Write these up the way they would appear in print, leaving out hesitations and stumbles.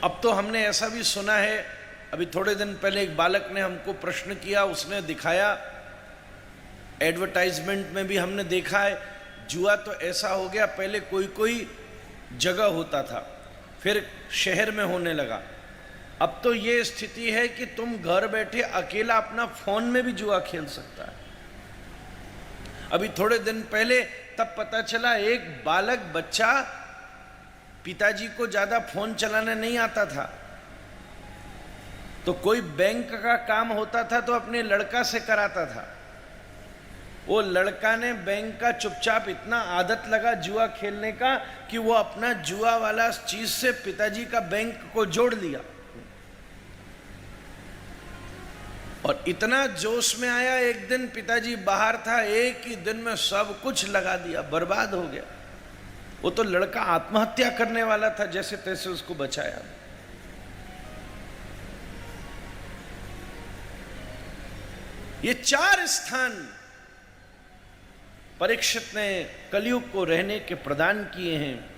अब तो हमने ऐसा भी सुना है, अभी थोड़े दिन पहले एक बालक ने हमको प्रश्न किया, उसने दिखाया, एडवर्टाइजमेंट में भी हमने देखा है, जुआ तो ऐसा हो गया, पहले कोई कोई जगह होता था, फिर शहर में होने लगा, अब तो ये स्थिति है कि तुम घर बैठे अकेला अपना फोन में भी जुआ खेल सकता है। अभी थोड़े दिन पहले तब पता चला एक बालक बच्चा, पिताजी को ज्यादा फोन चलाना नहीं आता था, तो कोई बैंक का काम होता था तो अपने लड़का से कराता था। वो लड़का ने बैंक का चुपचाप इतना आदत लगा जुआ खेलने का कि वो अपना जुआ वाला चीज से पिताजी का बैंक को जोड़ लिया, और इतना जोश में आया, एक दिन पिताजी बाहर था, एक ही दिन में सब कुछ लगा दिया, बर्बाद हो गया। वो तो लड़का आत्महत्या करने वाला था, जैसे तैसे उसको बचाया। ये 4 स्थान परीक्षित ने कलयुग को रहने के प्रदान किए हैं।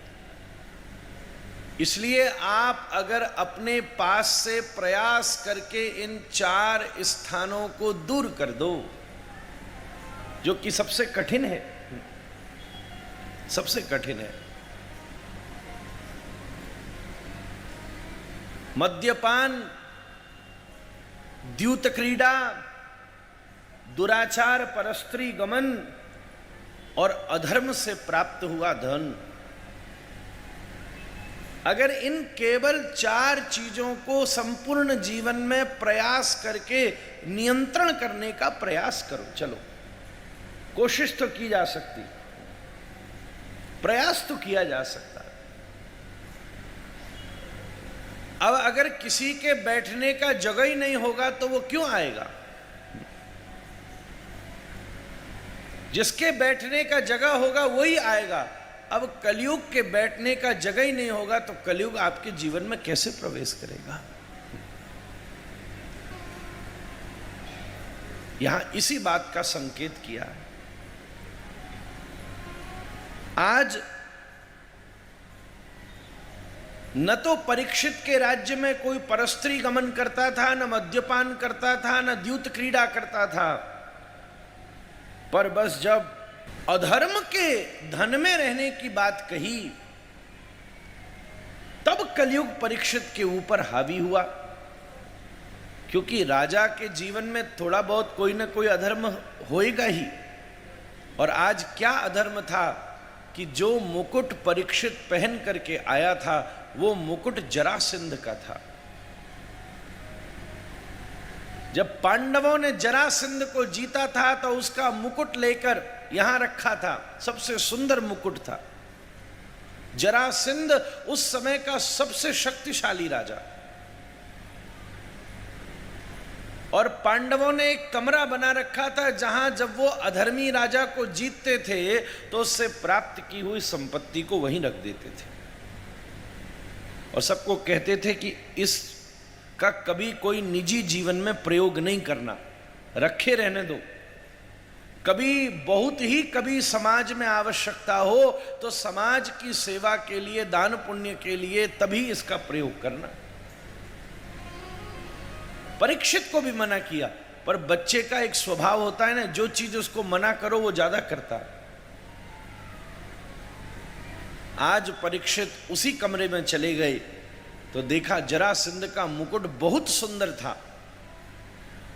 इसलिए आप अगर अपने पास से प्रयास करके इन 4 स्थानों को दूर कर दो, जो कि सबसे कठिन है, सबसे कठिन है। मद्यपान, द्यूत क्रीड़ा, दुराचार, परस्त्री गमन और अधर्म से प्राप्त हुआ धन, अगर इन केवल 4 चीजों को संपूर्ण जीवन में प्रयास करके नियंत्रण करने का प्रयास करो, चलो कोशिश तो की जा सकती, प्रयास तो किया जा सकता है। अब अगर किसी के बैठने का जगह ही नहीं होगा तो वो क्यों आएगा? जिसके बैठने का जगह होगा वही आएगा। अब कलयुग के बैठने का जगह ही नहीं होगा तो कलयुग आपके जीवन में कैसे प्रवेश करेगा? यहां इसी बात का संकेत किया है। आज न तो परीक्षित के राज्य में कोई परस्त्री गमन करता था, न मद्यपान करता था, न द्यूत क्रीड़ा करता था, पर बस जब अधर्म के धन में रहने की बात कही, तब कलयुग परीक्षित के ऊपर हावी हुआ। क्योंकि राजा के जीवन में थोड़ा बहुत कोई ना कोई अधर्म होएगा ही। और आज क्या अधर्म था कि जो मुकुट परीक्षित पहन करके आया था, वो मुकुट जरासंध का था। जब पांडवों ने जरासंध को जीता था तो उसका मुकुट लेकर यहां रखा था, सबसे सुंदर मुकुट था। जरासंध उस समय का सबसे शक्तिशाली राजा, और पांडवों ने एक कमरा बना रखा था जहां जब वो अधर्मी राजा को जीतते थे तो उससे प्राप्त की हुई संपत्ति को वहीं रख देते थे, और सबको कहते थे कि इसका कभी कोई निजी जीवन में प्रयोग नहीं करना, रखे रहने दो। कभी बहुत ही कभी समाज में आवश्यकता हो तो समाज की सेवा के लिए, दान पुण्य के लिए तभी इसका प्रयोग करना। परीक्षित को भी मना किया, पर बच्चे का एक स्वभाव होता है ना, जो चीज उसको मना करो वो ज्यादा करता है। आज परीक्षित उसी कमरे में चले गए तो देखा जरासंध का मुकुट बहुत सुंदर था,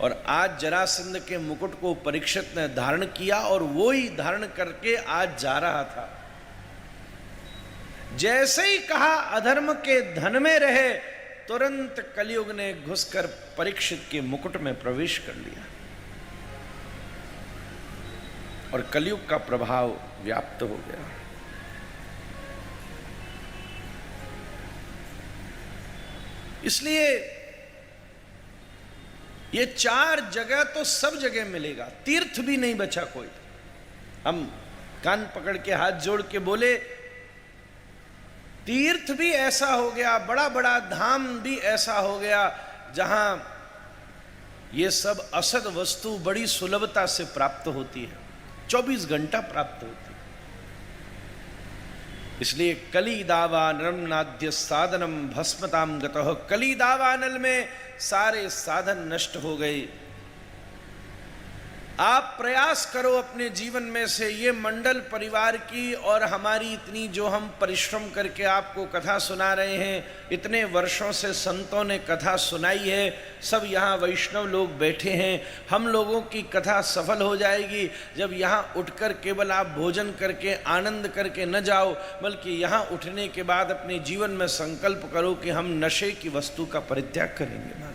और आज जरासंध के मुकुट को परीक्षित ने धारण किया और वो ही धारण करके आज जा रहा था। जैसे ही कहा अधर्म के धन में रहे, तुरंत कलयुग ने घुसकर परीक्षित के मुकुट में प्रवेश कर लिया, और कलयुग का प्रभाव व्याप्त हो गया। इसलिए ये 4 जगह तो सब जगह मिलेगा, तीर्थ भी नहीं बचा कोई। हम कान पकड़ के हाथ जोड़ के बोले, तीर्थ भी ऐसा हो गया, बड़ा बड़ा धाम भी ऐसा हो गया जहां ये सब असद वस्तु बड़ी सुलभता से प्राप्त होती है, 24 घंटा प्राप्त होती है। इसलिए कली दावानलम नाद्य साधनम भस्मताम गतः। कली दावानल में सारे साधन नष्ट हो गए। आप प्रयास करो अपने जीवन में से ये मंडल परिवार की और हमारी इतनी जो हम परिश्रम करके आपको कथा सुना रहे हैं, इतने वर्षों से संतों ने कथा सुनाई है, सब यहाँ वैष्णव लोग बैठे हैं, हम लोगों की कथा सफल हो जाएगी जब यहाँ उठकर केवल आप भोजन करके आनंद करके न जाओ, बल्कि यहाँ उठने के बाद अपने जीवन में संकल्प करो कि हम नशे की वस्तु का परित्याग करेंगे।